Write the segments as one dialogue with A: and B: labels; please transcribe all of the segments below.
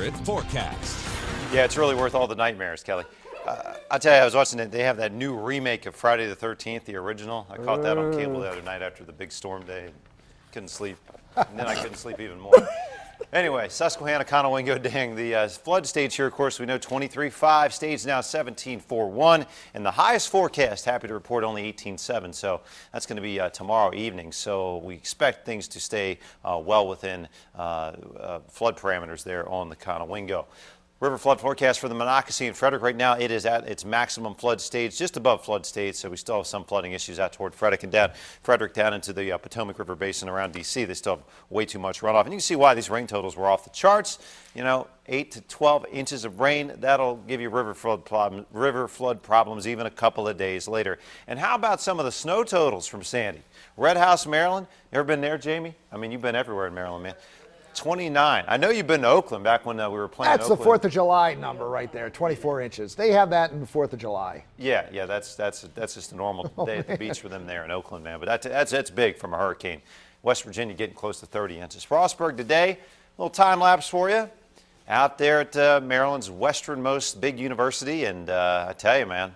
A: accurate forecast.
B: Yeah, it's really worth all the nightmares, Kelly. I'll tell you, I was watching it. They have that new remake of Friday the 13th, the original. I caught that on cable the other night after the big storm day. Couldn't sleep. And then I couldn't sleep even more. Anyway, Susquehanna, Conowingo, Dang. The flood stage here, of course, we know 23.5. Stage now 17.41. And the highest forecast, happy to report, only 18.7. So that's going to be tomorrow evening. So we expect things to stay well within flood parameters there on the Conowingo. River flood forecast for the Monocacy and Frederick. Right now it is at its maximum flood stage, just above flood stage, so we still have some flooding issues out toward Frederick and down into the Potomac River Basin around D.C. They still have way too much runoff. And you can see why these rain totals were off the charts. You know, 8 to 12 inches of rain, that'll give you river flood problems even a couple of days later. And how about some of the snow totals from Sandy? Red House, Maryland. You ever been there, Jamie? I mean, you've been everywhere in Maryland, man. 29. I know you've been to Oakland back when we were playing.
C: That's
B: Oakland.
C: the 4th of July number right there, 24 inches. They have that in the 4th of July.
B: Yeah, that's just a normal day at the beach for them there in Oakland, man. But that's big from a hurricane. West Virginia getting close to 30 inches. Frostburg today, a little time lapse for you. Out there at Maryland's westernmost big university, and I tell you, man,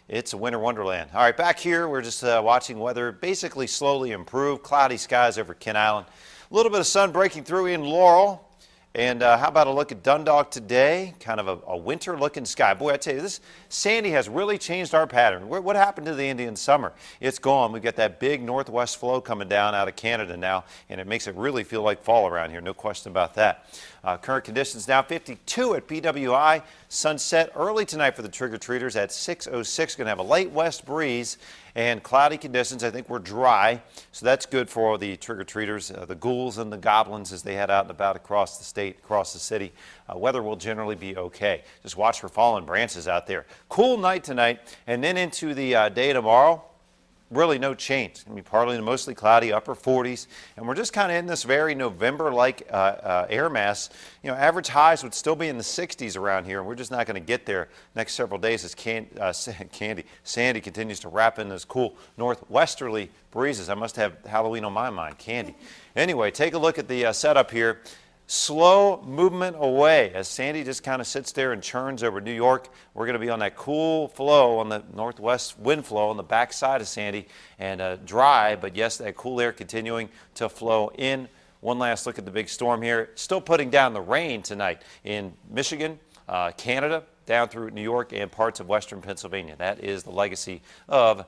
B: it's a winter wonderland. All right, back here, we're just watching weather basically slowly improve. Cloudy skies over Kent Island. A little bit of sun breaking through in Laurel. And how about a look at Dundalk today? Kind of a winter-looking sky. Boy, I tell you, this Sandy has really changed our pattern. What happened to the Indian summer? It's gone. We've got that big northwest flow coming down out of Canada now, and it makes it really feel like fall around here. No question about that. Current conditions now 52 at PWI. Sunset early tonight for the trick-or-treaters at 6:06. Going to have a light west breeze and cloudy conditions. I think we're dry, so that's good for all the trick-or-treaters, the ghouls and the goblins as they head out and about across the state, across the city. Weather will generally be okay. Just watch for fallen branches out there. Cool night tonight, and then into the day tomorrow. Really no change. It's going to be partly to mostly cloudy, upper 40s, and we're just kind of in this very November-like air mass. You know, average highs would still be in the 60s around here, and we're just not going to get there next several days as Sandy continues to wrap in those cool northwesterly breezes. I must have Halloween on my mind, Candy. Anyway, take a look at the setup here. Slow movement away as Sandy just kind of sits there and churns over New York. We're going to be on that cool flow on the northwest wind flow on the backside of Sandy and dry, but yes, that cool air continuing to flow in. One last look at the big storm here. Still putting down the rain tonight in Michigan, Canada, down through New York and parts of western Pennsylvania. That is the legacy of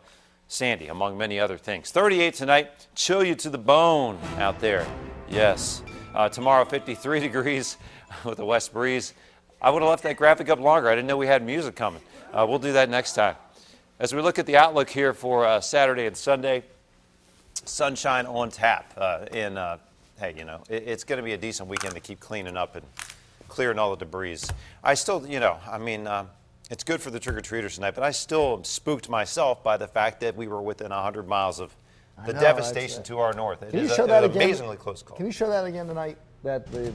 B: Sandy, among many other things. 38 tonight, chill you to the bone out there. Yes. Tomorrow, 53 degrees with a west breeze. I would have left that graphic up longer. I didn't know we had music coming. We'll do that next time. As we look at the outlook here for Saturday and Sunday, sunshine on tap. Hey, you know, it's going to be a decent weekend to keep cleaning up and clearing all the debris. I still, you know, I mean, it's good for the trick-or-treaters tonight, but I still spooked myself by the fact that we were within 100 miles of the devastation to our north. It is an amazingly close call.
C: Can you show that again tonight? That the